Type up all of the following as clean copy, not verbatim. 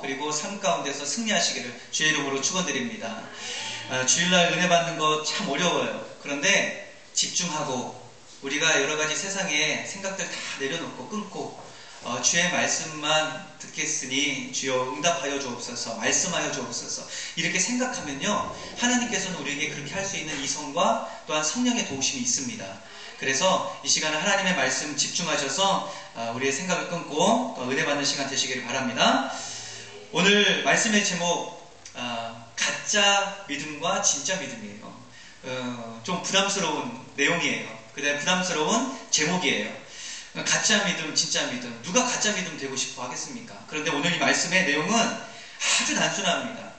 그리고 삶 가운데서 승리하시기를 주의 이름으로 축원드립니다. 주일날 은혜 받는 거 참 어려워요. 그런데 집중하고 우리가 여러 가지 세상의 생각들 다 내려놓고 끊고 주의 말씀만 듣겠으니 주여 응답하여 주옵소서, 말씀하여 주옵소서, 이렇게 생각하면요, 하나님께서는 우리에게 그렇게 할 수 있는 이성과 또한 성령의 도우심이 있습니다. 그래서 이 시간에 하나님의 말씀 집중하셔서 우리의 생각을 끊고 은혜 받는 시간 되시기를 바랍니다. 오늘 말씀의 제목 가짜 믿음과 진짜 믿음이에요. 좀 부담스러운 내용이에요. 그다음에 부담스러운 제목이에요. 가짜 믿음, 진짜 믿음. 누가 가짜 믿음 되고 싶어 하겠습니까? 그런데 오늘 이 말씀의 내용은 아주 단순합니다.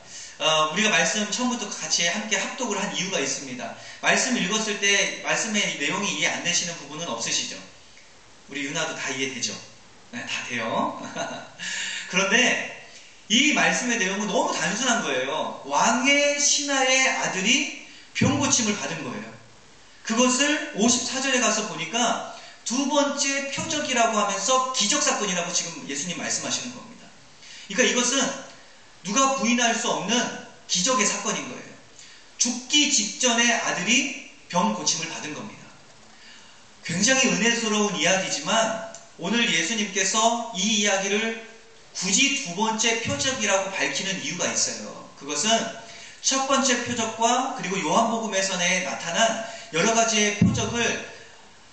우리가 말씀 처음부터 같이 함께 합독을 한 이유가 있습니다. 말씀 읽었을 때 말씀의 내용이 이해 안 되시는 부분은 없으시죠? 우리 유나도 다 이해되죠? 네, 다 돼요. 그런데 이 말씀의 내용은 너무 단순한 거예요. 왕의 신하의 아들이 병 고침을 받은 거예요. 그것을 54절에 가서 보니까 두 번째 표적이라고 하면서 기적사건이라고 지금 예수님 말씀하시는 겁니다. 그러니까 이것은 누가 부인할 수 없는 기적의 사건인 거예요. 죽기 직전에 아들이 병 고침을 받은 겁니다. 굉장히 은혜스러운 이야기지만 오늘 예수님께서 이 이야기를 굳이 두 번째 표적이라고 밝히는 이유가 있어요. 그것은 첫 번째 표적과 그리고 요한복음에서 나타난 여러 가지의 표적을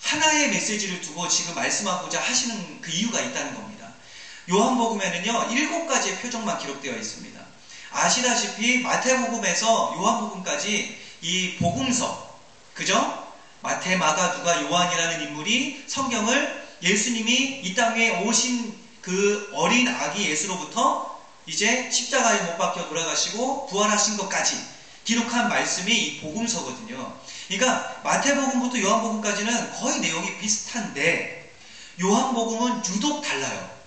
하나의 메시지를 두고 지금 말씀하고자 하시는 그 이유가 있다는 겁니다. 요한복음에는요 7가지의 표적만 기록되어 있습니다. 아시다시피 마태복음에서 요한복음까지 이 복음서, 그죠? 마태, 마가, 누가, 요한이라는 인물이 성경을 예수님이 이 땅에 오신 그 어린 아기 예수로부터 이제 십자가에 못 박혀 돌아가시고 부활하신 것까지 기록한 말씀이 이 복음서거든요. 그러니까 마태복음부터 요한복음까지는 거의 내용이 비슷한데 요한복음은 유독 달라요.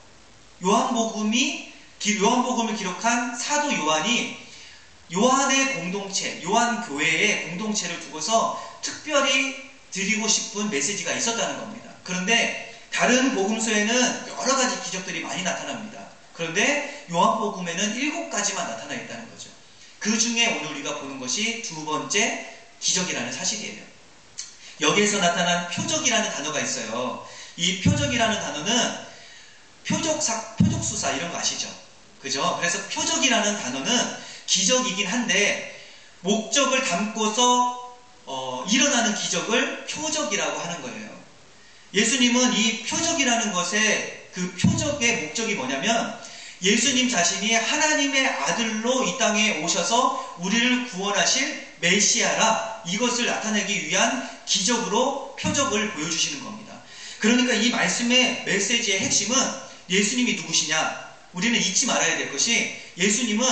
요한복음을 기록한 사도 요한이 요한의 공동체, 요한교회의 공동체를 두고서 특별히 드리고 싶은 메시지가 있었다는 겁니다. 그런데 다른 복음서에는 여러 가지 기적들이 많이 나타납니다. 그런데 요한복음에는 7가지만 나타나 있다는 거죠. 그 중에 오늘 우리가 보는 것이 두 번째 기적이라는 사실이에요. 여기에서 나타난 표적이라는 단어가 있어요. 이 표적이라는 단어는 표적수사 이런 거 아시죠? 그죠? 그래서 표적이라는 단어는 기적이긴 한데 목적을 담고서 일어나는 기적을 표적이라고 하는 거예요. 예수님은 이 표적이라는 것의 그 표적의 목적이 뭐냐면 예수님 자신이 하나님의 아들로 이 땅에 오셔서 우리를 구원하실 메시아라, 이것을 나타내기 위한 기적으로 표적을 보여주시는 겁니다. 그러니까 이 말씀의 메시지의 핵심은 예수님이 누구시냐? 우리는 잊지 말아야 될 것이 예수님은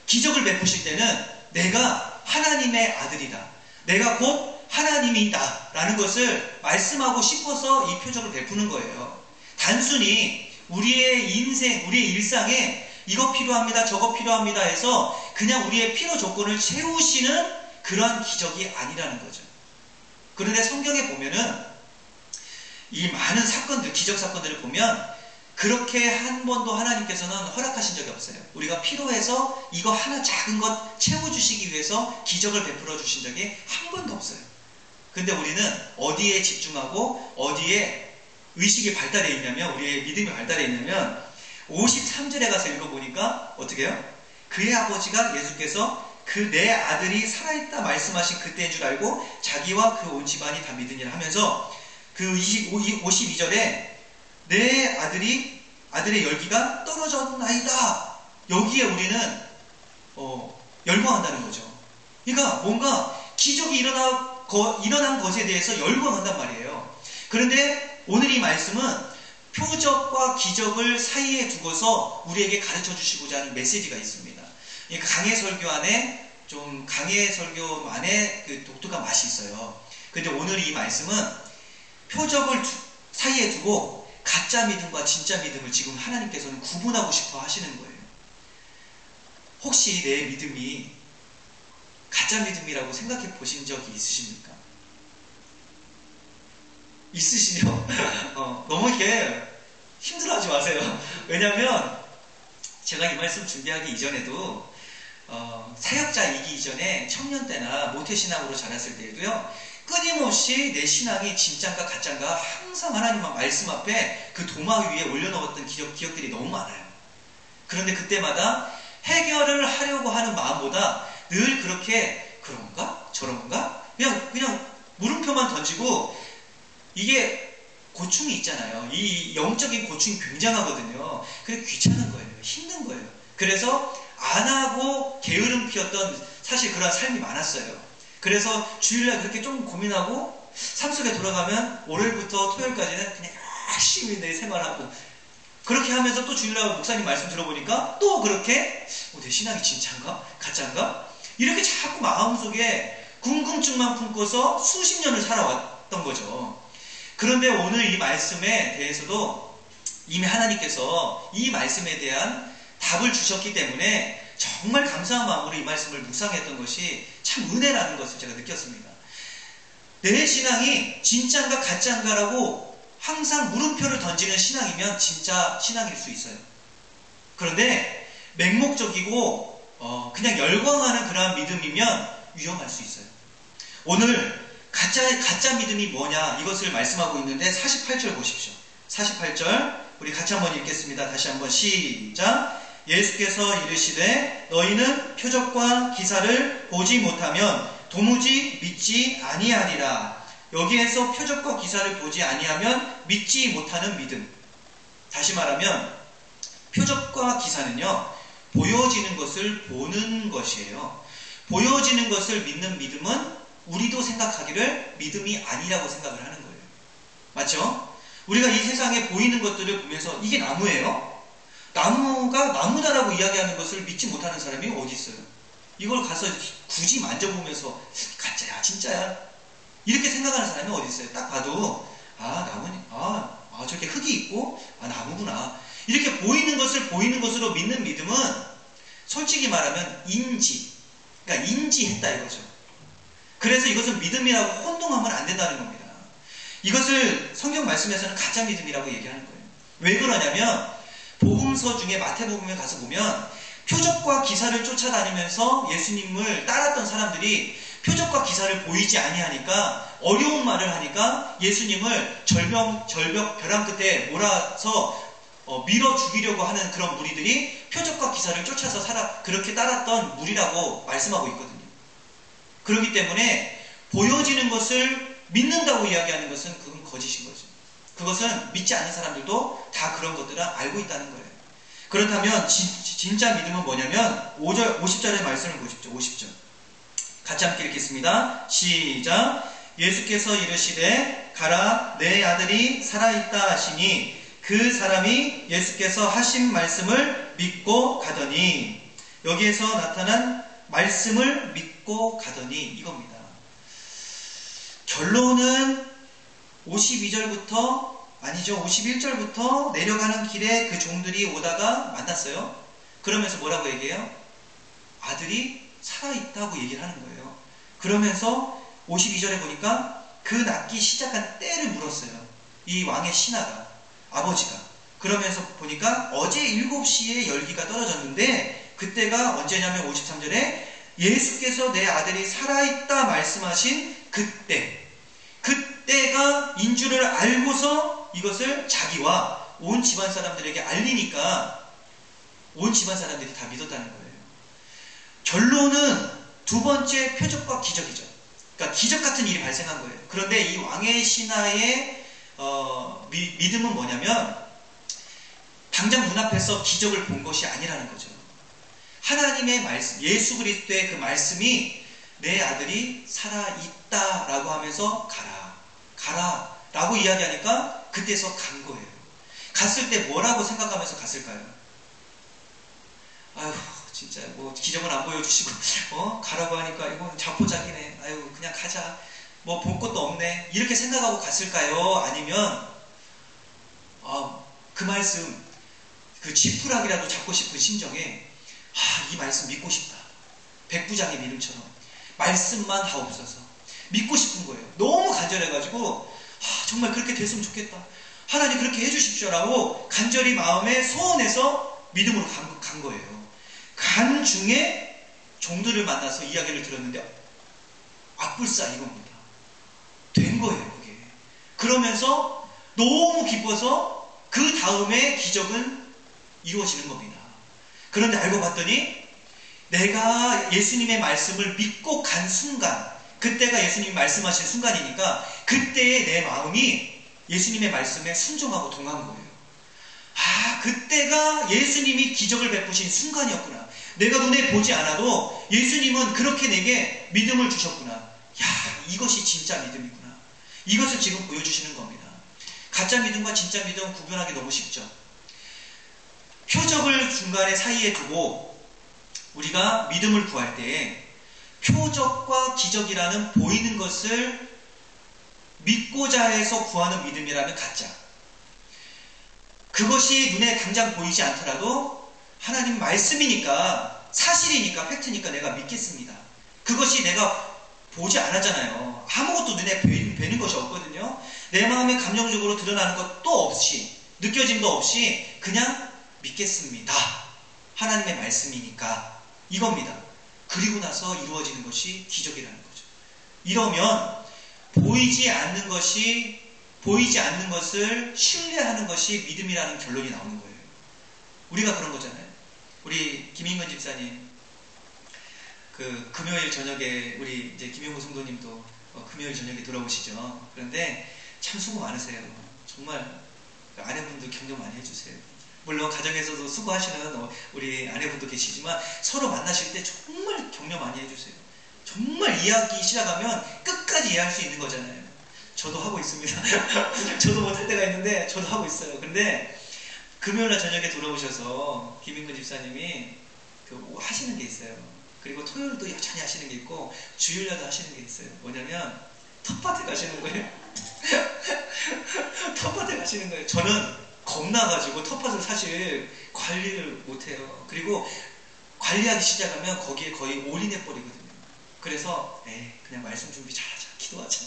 기적을 베푸실 때는 내가 하나님의 아들이다, 내가 곧 하나님이다 라는 것을 말씀하고 싶어서 이 표적을 베푸는 거예요. 단순히 우리의 인생, 우리의 일상에 이거 필요합니다, 저거 필요합니다 해서 그냥 우리의 필요 조건을 채우시는 그러한 기적이 아니라는 거죠. 그런데 성경에 보면은 이 많은 사건들, 기적 사건들을 보면 그렇게 한 번도 하나님께서는 허락하신 적이 없어요. 우리가 필요해서 이거 하나 작은 것 채워주시기 위해서 기적을 베풀어 주신 적이 한 번도 없어요. 근데 우리는 어디에 집중하고 어디에 의식이 발달해 있냐면, 우리의 믿음이 발달해 있냐면 53절에 가서 읽어보니까 어떻게 해요? 그의 아버지가 예수께서 그 내 아들이 살아있다 말씀하신 그때인 줄 알고 자기와 그 온 집안이 다 믿으니라 하면서 그 52절에 내 아들의 열기가 떨어졌나이다, 여기에 우리는 열광한다는 거죠. 그러니까 뭔가 기적이 일어난 것에 대해서 열광한단 말이에요. 그런데 오늘 이 말씀은 표적과 기적을 사이에 두고서 우리에게 가르쳐 주시고자 하는 메시지가 있습니다. 강해 설교 안에 좀 강해 설교만의 그 독특한 맛이 있어요. 근데 오늘 이 말씀은 표적을 사이에 두고 가짜 믿음과 진짜 믿음을 지금 하나님께서는 구분하고 싶어 하시는 거예요. 혹시 내 믿음이 가짜 믿음이라고 생각해 보신 적이 있으십니까? 있으시죠? 너무 이렇게 힘들어하지 마세요. 왜냐하면 제가 이 말씀 준비하기 이전에도 사역자이기 이전에 청년 때나 모태신앙으로 자랐을 때에도요, 끊임없이 내 신앙이 진짠가 가짠가 항상 하나님 말씀 앞에 그 도마 위에 올려놓았던 기억들이 너무 많아요. 그런데 그때마다 해결을 하려고 하는 마음보다 늘 그렇게 그런가? 저런가? 그냥 물음표만 던지고, 이게 고충이 있잖아요. 이 영적인 고충이 굉장하거든요. 그게 귀찮은 거예요. 힘든 거예요. 그래서 안 하고 게으름 피웠던 사실 그런 삶이 많았어요. 그래서 주일날 그렇게 좀 고민하고 삶 속에 돌아가면 월요일부터 토요일까지는 그냥 열심히 내 생활하고, 그렇게 하면서 또 주일날 목사님 말씀 들어보니까 또 그렇게 내 신앙이 진짠가? 가짠가? 이렇게 자꾸 마음속에 궁금증만 품고서 수십 년을 살아왔던 거죠. 그런데 오늘 이 말씀에 대해서도 이미 하나님께서 이 말씀에 대한 답을 주셨기 때문에 정말 감사한 마음으로 이 말씀을 묵상했던 것이 참 은혜라는 것을 제가 느꼈습니다. 내 신앙이 진짠가 가짠가라고 항상 물음표를 던지는 신앙이면 진짜 신앙일 수 있어요. 그런데 맹목적이고 그냥 열광하는 그러한 믿음이면 위험할 수 있어요. 오늘 가짜 믿음이 뭐냐, 이것을 말씀하고 있는데 48절 보십시오. 48절 우리 같이 한번 읽겠습니다. 다시 한번 시작. 예수께서 이르시되 너희는 표적과 기사를 보지 못하면 도무지 믿지 아니하리라. 여기에서 표적과 기사를 보지 아니하면 믿지 못하는 믿음. 다시 말하면 표적과 기사는요, 보여지는 것을 보는 것이에요. 보여지는 것을 믿는 믿음은 우리도 생각하기를 믿음이 아니라고 생각을 하는 거예요. 맞죠? 우리가 이 세상에 보이는 것들을 보면서 이게 나무예요? 나무가 나무다라고 이야기하는 것을 믿지 못하는 사람이 어디 있어요? 이걸 가서 굳이 만져보면서 가짜야 진짜야 이렇게 생각하는 사람이 어디 있어요? 딱 봐도 나무니 저렇게 흙이 있고 나무구나, 이렇게 보이는 것을 보이는 것으로 믿는 믿음은 솔직히 말하면 그러니까 인지했다 이거죠. 그래서 이것은 믿음이라고 혼동하면 안 된다는 겁니다. 이것을 성경 말씀에서는 가짜 믿음이라고 얘기하는 거예요. 왜 그러냐면 복음서 중에 마태복음에 가서 보면 표적과 기사를 쫓아다니면서 예수님을 따랐던 사람들이 표적과 기사를 보이지 아니하니까 어려운 말을 하니까 예수님을 절벽 벼랑 끝에 몰아서 밀어 죽이려고 하는 그런 무리들이 표적과 기사를 쫓아서 그렇게 따랐던 무리라고 말씀하고 있거든요. 그렇기 때문에 보여지는 것을 믿는다고 이야기하는 것은 그건 거짓인 거죠. 그것은 믿지 않는 사람들도 다 그런 것들을 알고 있다는 거예요. 그렇다면 진짜 믿음은 뭐냐면 50절의 말씀을 보십시오. 50절 같이 함께 읽겠습니다. 시작. 예수께서 이르시되 가라 내 아들이 살아있다 하시니 그 사람이 예수께서 하신 말씀을 믿고 가더니, 여기에서 나타난 말씀을 믿고 가더니 이겁니다. 결론은 51절부터 내려가는 길에 그 종들이 오다가 만났어요. 그러면서 뭐라고 얘기해요? 아들이 살아있다고 얘기를 하는 거예요. 그러면서 52절에 보니까 그 낳기 시작한 때를 물었어요. 이 왕의 신하가, 아버지가. 그러면서 보니까 어제 7시에 열기가 떨어졌는데 그때가 언제냐면 53절에 예수께서 내 아들이 살아있다 말씀하신 그때가 인주를 알고서 이것을 자기와 온 집안 사람들에게 알리니까 온 집안 사람들이 다 믿었다는 거예요. 결론은 두 번째 표적과 기적이죠. 그러니까 기적 같은 일이 발생한 거예요. 그런데 이 왕의 신하의 믿음은 뭐냐면 당장 눈앞에서 기적을 본 것이 아니라는 거죠. 하나님의 말씀, 예수 그리스도의 그 말씀이 내 아들이 살아있다라고 하면서 가라 라고 이야기하니까 그때서 간 거예요. 갔을 때 뭐라고 생각하면서 갔을까요? 아유 진짜 뭐 기적은 안 보여주시고 가라고 하니까 이건 자포자기네, 아유 그냥 가자, 뭐 본 것도 없네, 이렇게 생각하고 갔을까요? 아니면 그 말씀, 그 지푸라기라도 잡고 싶은 심정에 이 말씀 믿고 싶다, 백부장의 믿음처럼 말씀만 하옵소서, 믿고 싶은 거예요. 너무 간절해가지고 정말 그렇게 됐으면 좋겠다, 하나님 그렇게 해주십시오라고 간절히 마음에 소원해서 믿음으로 간 거예요. 간 중에 종들을 만나서 이야기를 들었는데 악불사 이겁니다. 된 거예요, 그게. 그러면서 너무 기뻐서 그 다음에 기적은 이루어지는 겁니다. 그런데 알고 봤더니 내가 예수님의 말씀을 믿고 간 순간, 그때가 예수님이 말씀하신 순간이니까 그때의 내 마음이 예수님의 말씀에 순종하고 동한 거예요. 아, 그때가 예수님이 기적을 베푸신 순간이었구나. 내가 눈에 보지 않아도 예수님은 그렇게 내게 믿음을 주셨구나. 야, 이것이 진짜 믿음이구나. 이것을 지금 보여주시는 겁니다. 가짜 믿음과 진짜 믿음 구분하기 너무 쉽죠. 표적을 중간에 사이에 두고 우리가 믿음을 구할 때에 표적과 기적이라는 보이는 것을 믿고자 해서 구하는 믿음이라면 가짜. 그것이 눈에 당장 보이지 않더라도 하나님 말씀이니까, 사실이니까, 팩트니까 내가 믿겠습니다. 그것이 내가 보지 않았잖아요. 아무것도 눈에 뵈는 것이 없거든요. 내 마음에 감정적으로 드러나는 것도 없이, 느껴짐도 없이 그냥 믿겠습니다. 하나님의 말씀이니까 이겁니다. 그리고 나서 이루어지는 것이 기적이라는 거죠. 이러면 보이지 않는 것을 신뢰하는 것이 믿음이라는 결론이 나오는 거예요. 우리가 그런 거잖아요. 우리 김인근 집사님, 그 금요일 저녁에 우리 이제 김용구 성도님도 금요일 저녁에 돌아오시죠. 그런데 참 수고 많으세요. 정말 아내분도 격려 많이 해주세요. 물론 가정에서도 수고하시는 우리 아내분도 계시지만 서로 만나실 때 정말 격려 많이 해주세요. 정말 이야기 시작하면 끝까지 이해할 수 있는 거잖아요. 저도 하고 있습니다. 저도 못할 때가 있는데 저도 하고 있어요. 근데 금요일날 저녁에 돌아오셔서 김인근 집사님이 하시는 게 있어요. 그리고 토요일도 여전히 하시는 게 있고 주일날도 하시는 게 있어요. 뭐냐면 텃밭에 가시는 거예요. 텃밭에 가시는 거예요. 저는 겁나가지고 텃밭을 사실 관리를 못해요. 그리고 관리하기 시작하면 거기에 거의 올인해버리거든요. 그래서 그냥 말씀 준비 잘하자, 기도하자,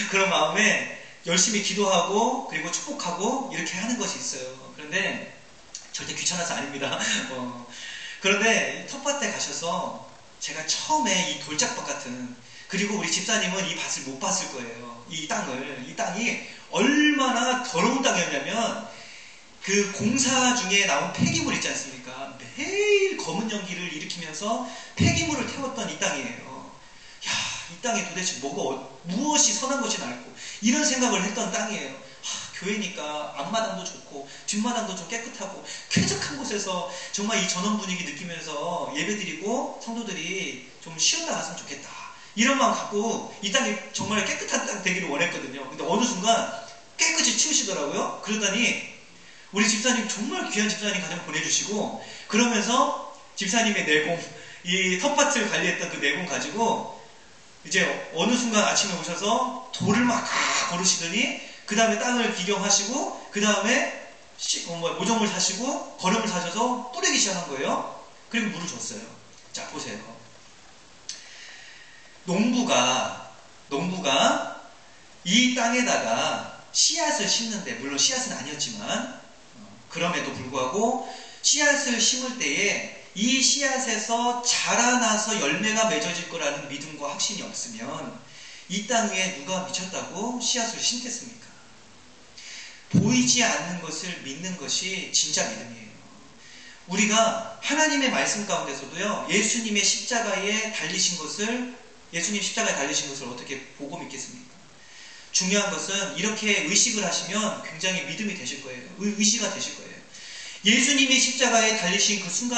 그런 마음에 열심히 기도하고 그리고 축복하고 이렇게 하는 것이 있어요. 그런데 절대 귀찮아서 아닙니다. 그런데 텃밭에 가셔서 제가 처음에 이 돌짝밭 같은, 그리고 우리 집사님은 이 밭을 못 봤을 거예요. 이 땅이 얼마나 더러운 땅이었냐면 그 공사 중에 나온 폐기물 있지 않습니까? 매일 검은 연기를 일으키면서 폐기물을 태웠던 이 땅이에요. 야, 이 땅에 도대체 무엇이 선한 것이 나을까? 이런 생각을 했던 땅이에요. 교회니까 앞마당도 좋고 뒷마당도 좀 깨끗하고 쾌적한 곳에서 정말 이 전원 분위기 느끼면서 예배드리고 성도들이 좀 쉬었다 갔으면 좋겠다. 이런 마음 갖고 이 땅이 정말 깨끗한 땅 되기를 원했거든요. 근데 어느 순간 깨끗이 치우시더라고요. 그러더니 우리 집사님, 정말 귀한 집사님 가정 보내주시고, 그러면서 집사님의 내공, 이 텃밭을 관리했던 그 내공 가지고 이제 어느 순간 아침에 오셔서 돌을 막 고르시더니 그 다음에 땅을 기경하시고 그 다음에 모종을 사시고 거름을 사셔서 뿌리기 시작한 거예요. 그리고 물을 줬어요. 자, 보세요. 농부가 이 땅에다가 씨앗을 심는데, 물론 씨앗은 아니었지만 그럼에도 불구하고 씨앗을 심을 때에 이 씨앗에서 자라나서 열매가 맺어질 거라는 믿음과 확신이 없으면 이 땅 위에 누가 미쳤다고 씨앗을 심겠습니까? 보이지 않는 것을 믿는 것이 진짜 믿음이에요. 우리가 하나님의 말씀 가운데서도요, 예수님의 십자가에 달리신 것을 어떻게 보고 믿겠습니까? 중요한 것은 이렇게 의식을 하시면 굉장히 믿음이 되실 거예요. 의시가 되실 거예요. 예수님이 십자가에 달리신 그 순간